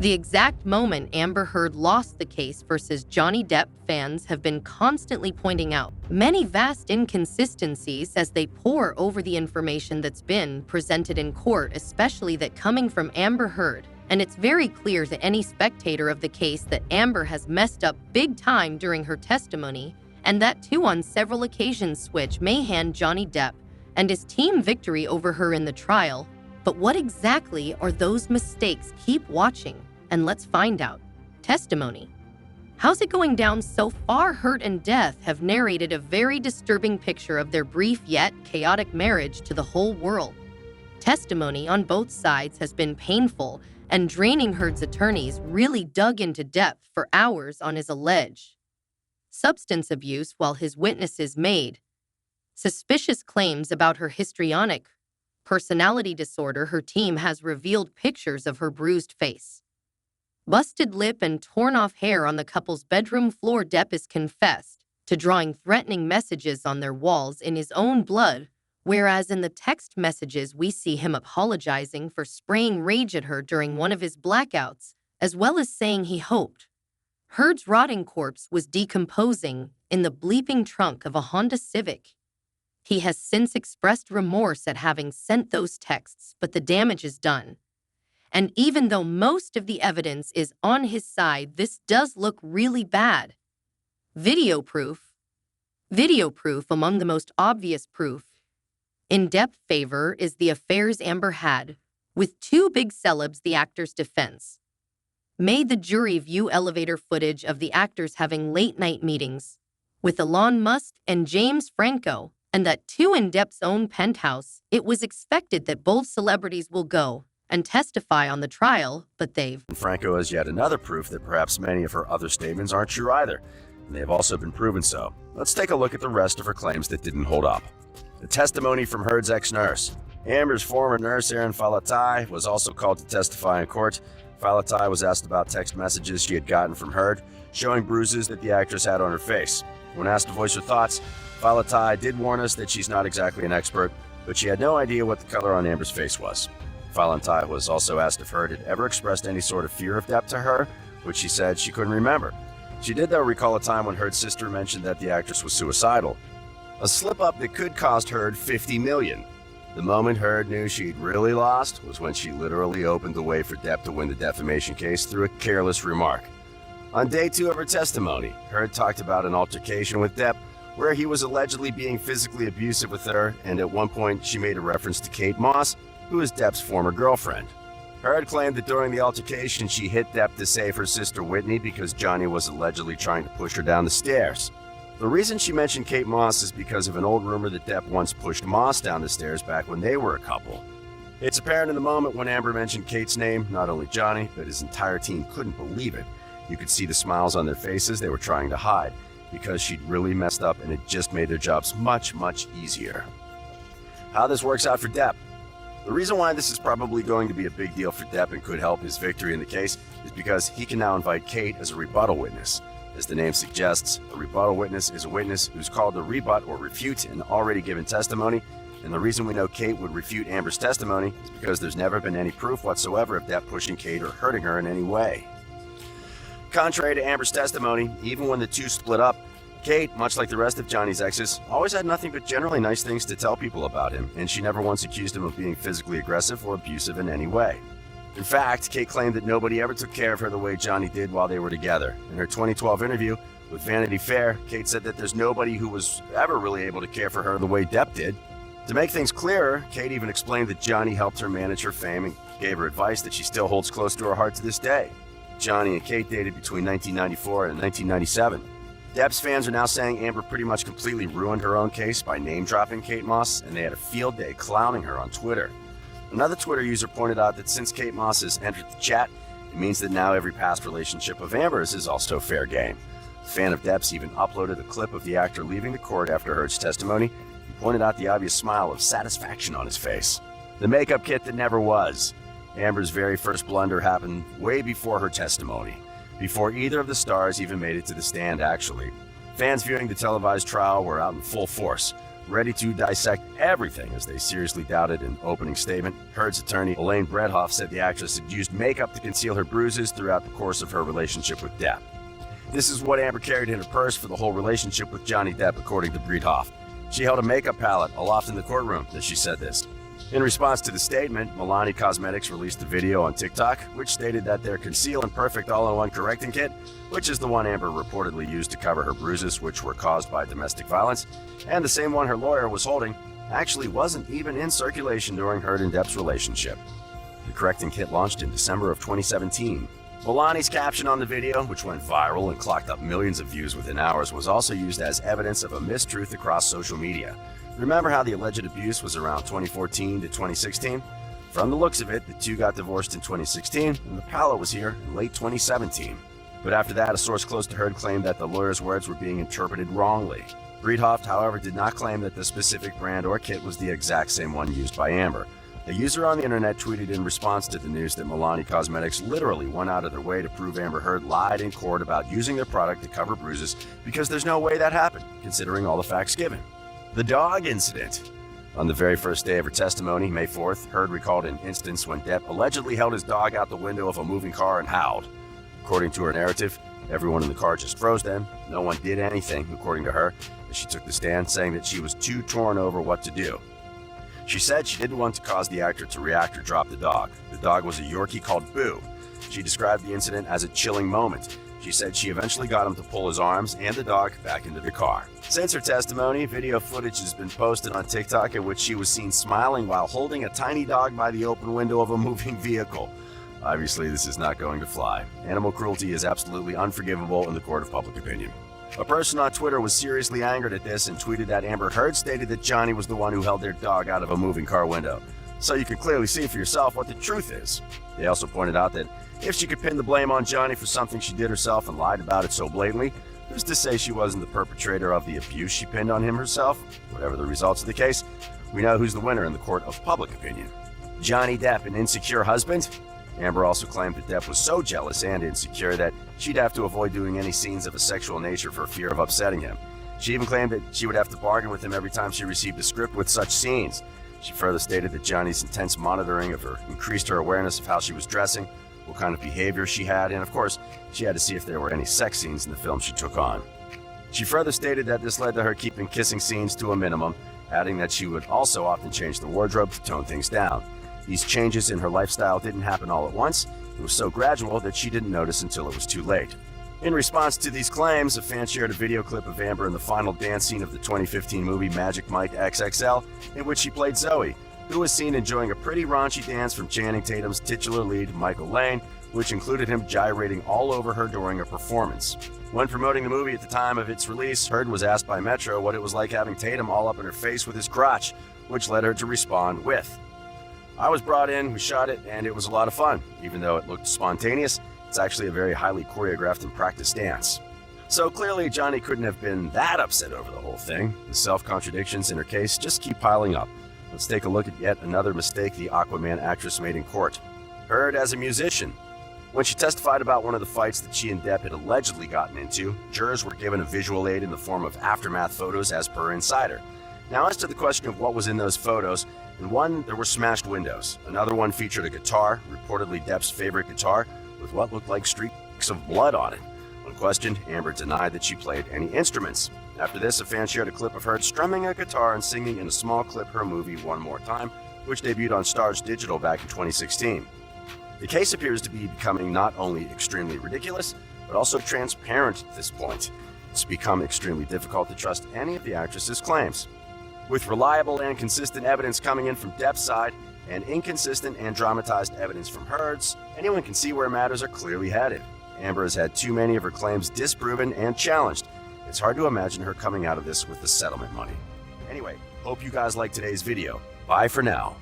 The exact moment Amber Heard lost the case versus Johnny Depp, fans have been constantly pointing out many vast inconsistencies as they pore over the information that's been presented in court, especially that coming from Amber Heard. And it's very clear to any spectator of the case that Amber has messed up big time during her testimony, and that too on several occasions, which may hand Johnny Depp and his team victory over her in the trial. But what exactly are those mistakes? Keep watching and let's find out. Testimony. How's it going down so far? Heard and Depp have narrated a very disturbing picture of their brief yet chaotic marriage to the whole world. Testimony on both sides has been painful and draining. Heard's attorneys really dug into Depp for hours on his alleged substance abuse, while his witnesses made suspicious claims about her histrionic personality disorder. Her team has revealed pictures of her bruised face, busted lip, and torn-off hair on the couple's bedroom floor. Depp is confessed to drawing threatening messages on their walls in his own blood, whereas in the text messages we see him apologizing for spraying rage at her during one of his blackouts, as well as saying he hoped Heard's rotting corpse was decomposing in the bleeping trunk of a Honda Civic. He has since expressed remorse at having sent those texts, but the damage is done. And even though most of the evidence is on his side, this does look really bad. Video proof. Among the most obvious proof in Depp's favor is the affairs Amber had with two big celebs. The actor's defense made the jury view elevator footage of the actors having late-night meetings with Elon Musk and James Franco, and that too in Depp's own penthouse. It was expected that both celebrities will go and testify on the trial, but Franco is yet another proof that perhaps many of her other statements aren't true either, and they have also been proven so. Let's take a look at the rest of her claims that didn't hold up. The testimony from Heard's ex-nurse. Amber's former nurse, Erin Fallatai, was also called to testify in court. Fallatai was asked about text messages she had gotten from Heard, showing bruises that the actress had on her face. When asked to voice her thoughts, Fallatai did warn us that she's not exactly an expert, but she had no idea what the color on Amber's face was. Fallatai was also asked if Heard had ever expressed any sort of fear of Depp to her, which she said she couldn't remember. She did, though, recall a time when Heard's sister mentioned that the actress was suicidal, a slip-up that could cost Heard $50 million. The moment Heard knew she'd really lost was when she literally opened the way for Depp to win the defamation case through a careless remark. On day 2 of her testimony, Heard talked about an altercation with Depp where he was allegedly being physically abusive with her, and at one point she made a reference to Kate Moss, who is Depp's former girlfriend. Heard claimed that during the altercation she hit Depp to save her sister Whitney because Johnny was allegedly trying to push her down the stairs. The reason she mentioned Kate Moss is because of an old rumor that Depp once pushed Moss down the stairs back when they were a couple. It's apparent in the moment when Amber mentioned Kate's name, not only Johnny, but his entire team couldn't believe it. You could see the smiles on their faces they were trying to hide, because she'd really messed up and it just made their jobs much, much easier. How this works out for Depp. The reason why this is probably going to be a big deal for Depp and could help his victory in the case is because he can now invite Kate as a rebuttal witness. As the name suggests, a rebuttal witness is a witness who's called to rebut or refute an already given testimony, and the reason we know Kate would refute Amber's testimony is because there's never been any proof whatsoever of Depp pushing Kate or hurting her in any way. Contrary to Amber's testimony, even when the two split up, Kate, much like the rest of Johnny's exes, always had nothing but generally nice things to tell people about him, and she never once accused him of being physically aggressive or abusive in any way. In fact, Kate claimed that nobody ever took care of her the way Johnny did while they were together. In her 2012 interview with Vanity Fair, Kate said that there's nobody who was ever really able to care for her the way Depp did. To make things clearer, Kate even explained that Johnny helped her manage her fame and gave her advice that she still holds close to her heart to this day. Johnny and Kate dated between 1994 and 1997. Depp's fans are now saying Amber pretty much completely ruined her own case by name-dropping Kate Moss, and they had a field day clowning her on Twitter. Another Twitter user pointed out that since Kate Moss has entered the chat, it means that now every past relationship of Amber's is also fair game. A fan of Depp's even uploaded a clip of the actor leaving the court after Heard's testimony and pointed out the obvious smile of satisfaction on his face. The makeup kit that never was. Amber's very first blunder happened way before her testimony, before either of the stars even made it to the stand, actually. Fans viewing the televised trial were out in full force, ready to dissect everything as they seriously doubted an opening statement. Heard's attorney, Elaine Bredhoff, said the actress had used makeup to conceal her bruises throughout the course of her relationship with Depp. This is what Amber carried in her purse for the whole relationship with Johnny Depp, according to Bredhoff. She held a makeup palette aloft in the courtroom as she said this. In response to the statement, Milani Cosmetics released a video on TikTok, which stated that their Conceal and Perfect All-in-One Correcting Kit, which is the one Amber reportedly used to cover her bruises which were caused by domestic violence, and the same one her lawyer was holding, actually wasn't even in circulation during Heard and Depp's relationship. The correcting kit launched in December of 2017. Milani's caption on the video, which went viral and clocked up millions of views within hours, was also used as evidence of a mistruth across social media. Remember how the alleged abuse was around 2014 to 2016? From the looks of it, the two got divorced in 2016, and the palette was here in late 2017. But after that, a source close to Heard claimed that the lawyer's words were being interpreted wrongly. Bredhoff, however, did not claim that the specific brand or kit was the exact same one used by Amber. A user on the internet tweeted in response to the news that Milani Cosmetics literally went out of their way to prove Amber Heard lied in court about using their product to cover bruises because there's no way that happened, considering all the facts given. The dog incident. On the very first day of her testimony, May 4th, Heard recalled an instance when Depp allegedly held his dog out the window of a moving car and howled. According to her narrative, everyone in the car just froze then. No one did anything, according to her, as she took the stand, saying that she was too torn over what to do. She said she didn't want to cause the actor to react or drop the dog. The dog was a Yorkie called Boo. She described the incident as a chilling moment. She said she eventually got him to pull his arms and the dog back into the car. Since her testimony, video footage has been posted on TikTok in which she was seen smiling while holding a tiny dog by the open window of a moving vehicle. Obviously, this is not going to fly. Animal cruelty is absolutely unforgivable in the court of public opinion. A person on Twitter was seriously angered at this and tweeted that Amber Heard stated that Johnny was the one who held their dog out of a moving car window. So you can clearly see for yourself what the truth is. They also pointed out that if she could pin the blame on Johnny for something she did herself and lied about it so blatantly, who's to say she wasn't the perpetrator of the abuse she pinned on him herself? Whatever the results of the case, we know who's the winner in the court of public opinion. Johnny Depp, an insecure husband? Amber also claimed that Depp was so jealous and insecure that she'd have to avoid doing any scenes of a sexual nature for fear of upsetting him. She even claimed that she would have to bargain with him every time she received a script with such scenes. She further stated that Johnny's intense monitoring of her increased her awareness of how she was dressing, what kind of behavior she had, and of course, she had to see if there were any sex scenes in the film she took on. She further stated that this led to her keeping kissing scenes to a minimum, adding that she would also often change the wardrobe to tone things down. These changes in her lifestyle didn't happen all at once. It was so gradual that she didn't notice until it was too late. In response to these claims, a fan shared a video clip of Amber in the final dance scene of the 2015 movie Magic Mike XXL, in which she played Zoe, who was seen enjoying a pretty raunchy dance from Channing Tatum's titular lead, Michael Lane, which included him gyrating all over her during a performance. When promoting the movie at the time of its release, Heard was asked by Metro what it was like having Tatum all up in her face with his crotch, which led her to respond with, "I was brought in, we shot it, and it was a lot of fun. Even though it looked spontaneous, it's actually a very highly choreographed and practiced dance." So clearly, Johnny couldn't have been that upset over the whole thing. The self-contradictions in her case just keep piling up. Let's take a look at yet another mistake the Aquaman actress made in court. Heard as a musician. When she testified about one of the fights that she and Depp had allegedly gotten into, jurors were given a visual aid in the form of aftermath photos as per Insider. Now, as to the question of what was in those photos, in one, there were smashed windows. Another one featured a guitar, reportedly Depp's favorite guitar, with what looked like streaks of blood on it. When questioned, Amber denied that she played any instruments. After this, a fan shared a clip of her strumming a guitar and singing in a small clip her movie One More Time, which debuted on Starz Digital back in 2016. The case appears to be becoming not only extremely ridiculous, but also transparent at this point. It's become extremely difficult to trust any of the actress's claims. With reliable and consistent evidence coming in from Depp's side, and inconsistent and dramatized evidence from Heard's, anyone can see where matters are clearly headed. Amber has had too many of her claims disproven and challenged. It's hard to imagine her coming out of this with the settlement money. Anyway, hope you guys liked today's video. Bye for now.